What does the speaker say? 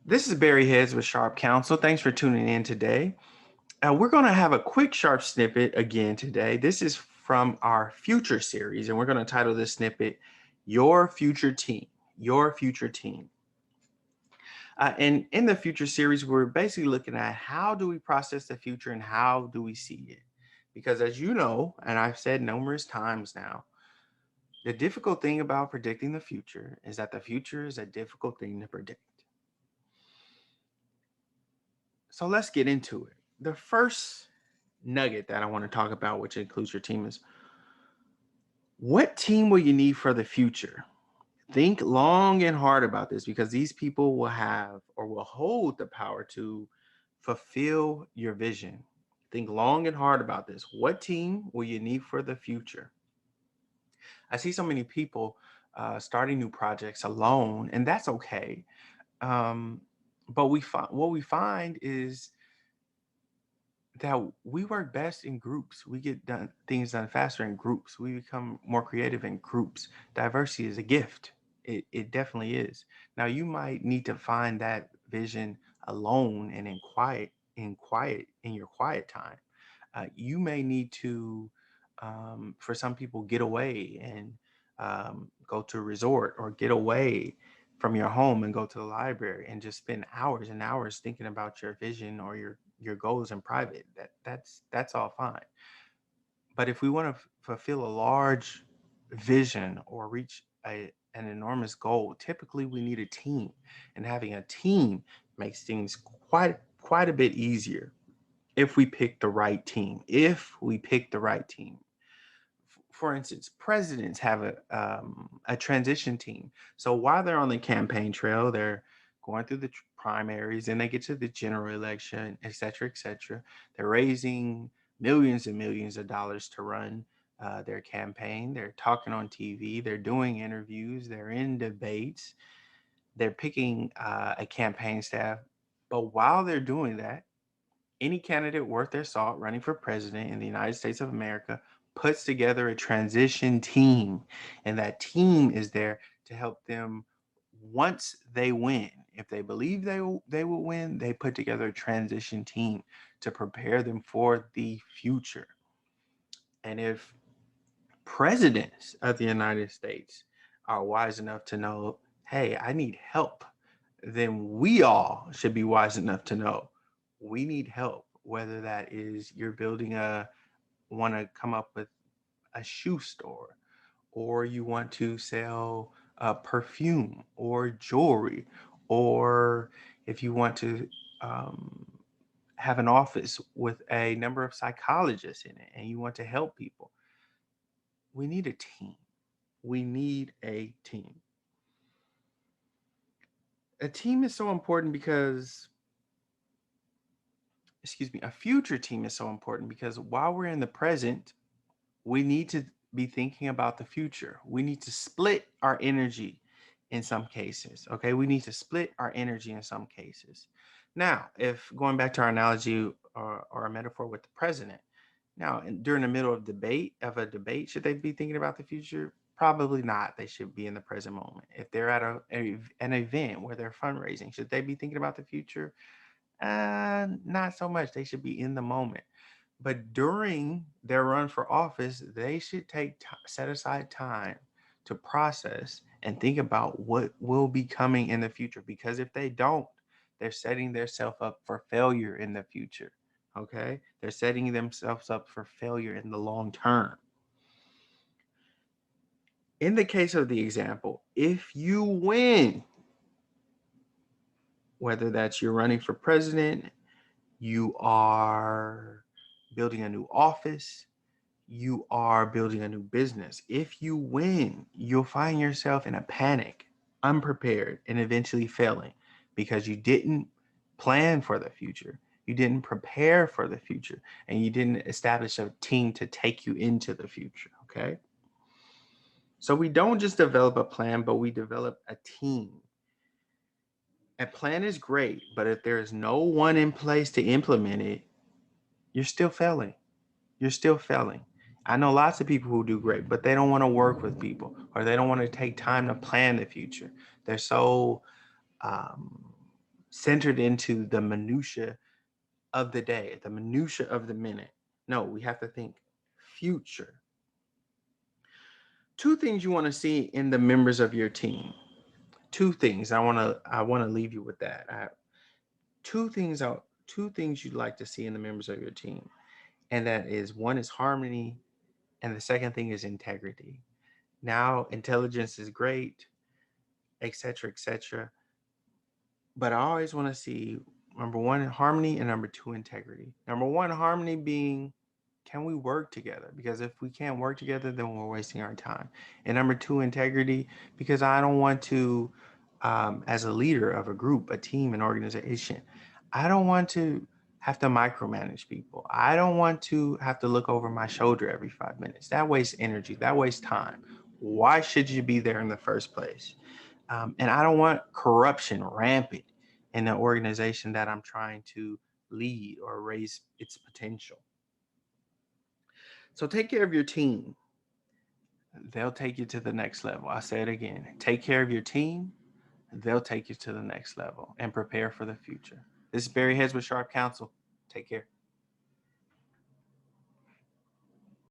This is Barry Heads with Sharp Counsel. Thanks for tuning in today. We're going to have a quick sharp snippet again today. This is from our future series, and we're going to title this snippet, Your Future Team. Your Future Team. And in the future series, we're basically looking at how do we process the future and how do we see it? Because as you know, and I've said numerous times now, the difficult thing about predicting the future is that the future is a difficult thing to predict. So let's get into it. The first nugget that I want to talk about, which includes your team, is what team will you need for the future? Think long and hard about this because these people will have or will hold the power to fulfill your vision. Think long and hard about this. What team will you need for the future? I see so many people starting new projects alone, and that's okay. Um, but what we find is that we work best in groups. We get things done faster in groups. We become more creative in groups. Diversity is a gift. It definitely is. Now you might need to find that vision alone and in your quiet time. You may need to, for some people, get away and go to a resort or get away from your home and go to the library and just spend hours and hours thinking about your vision or your goals in private. That's all fine. But if we want to fulfill a large vision or reach an enormous goal, typically we need a team, and having a team makes things quite a bit easier if we pick the right team. If we pick the right team. For instance, presidents have a transition team. So while they're on the campaign trail, they're going through the primaries and they get to the general election, et cetera, et cetera. They're raising millions and millions of dollars to run their campaign. They're talking on TV. They're doing interviews. They're in debates. They're picking a campaign staff. But while they're doing that, any candidate worth their salt running for president in the United States of America puts together a transition team, and that team is there to help them once they win. If they believe they will win, they put together a transition team to prepare them for the future. And if presidents of the United States are wise enough to know, hey, I need help, then we all should be wise enough to know we need help, whether that is you're building want to come up with a shoe store, or you want to sell perfume or jewelry, or if you want to um, have an office with a number of psychologists in it and you want to help people, we need a team. We need a team. A team is so important because, excuse me, a future team is so important because while we're in the present, we need to be thinking about the future. We need to split our energy in some cases. Okay. We need to split our energy in some cases. Now, if going back to our analogy or a metaphor with the president, now during the middle of a debate, should they be thinking about the future? Probably not. They should be in the present moment. If they're at an event where they're fundraising, should they be thinking about the future? Not so much. They should be in the moment. But during their run for office, they should set aside time to process and think about what will be coming in the future. Because if they don't, they're setting themselves up for failure in the future. Okay? They're setting themselves up for failure in the long term. In the case of the example, if you win, whether that's you're running for president, you are building a new office, you are building a new business. If you win, you'll find yourself in a panic, unprepared, and eventually failing because you didn't plan for the future. You didn't prepare for the future, and you didn't establish a team to take you into the future. Okay. So we don't just develop a plan, but we develop a team. A plan is great, but if there is no one in place to implement it, you're still failing. You're still failing. I know lots of people who do great, but they don't want to work with people or they don't want to take time to plan the future. They're so um, centered into the minutia of the day, the minutia of the minute. No, we have to think future. Two things you want to see in the members of your team. Two things I want to leave you with that. Two things you'd like to see in the members of your team, and that is, one is harmony, and the second thing is integrity. Now, intelligence is great, etc., etc., but I always want to see, number one, harmony, and number two, integrity. Number one, harmony being, can we work together? Because if we can't work together, then we're wasting our time. And number two, integrity, because I don't want to, as a leader of a group, a team, an organization, I don't want to have to micromanage people. I don't want to have to look over my shoulder every 5 minutes. That wastes energy. That wastes time. Why should you be there in the first place? And I don't want corruption rampant in the organization that I'm trying to lead or raise its potential. So take care of your team. They'll take you to the next level. I say it again. Take care of your team. They'll take you to the next level, and prepare for the future. This is Barry Heads with Sharp Counsel. Take care.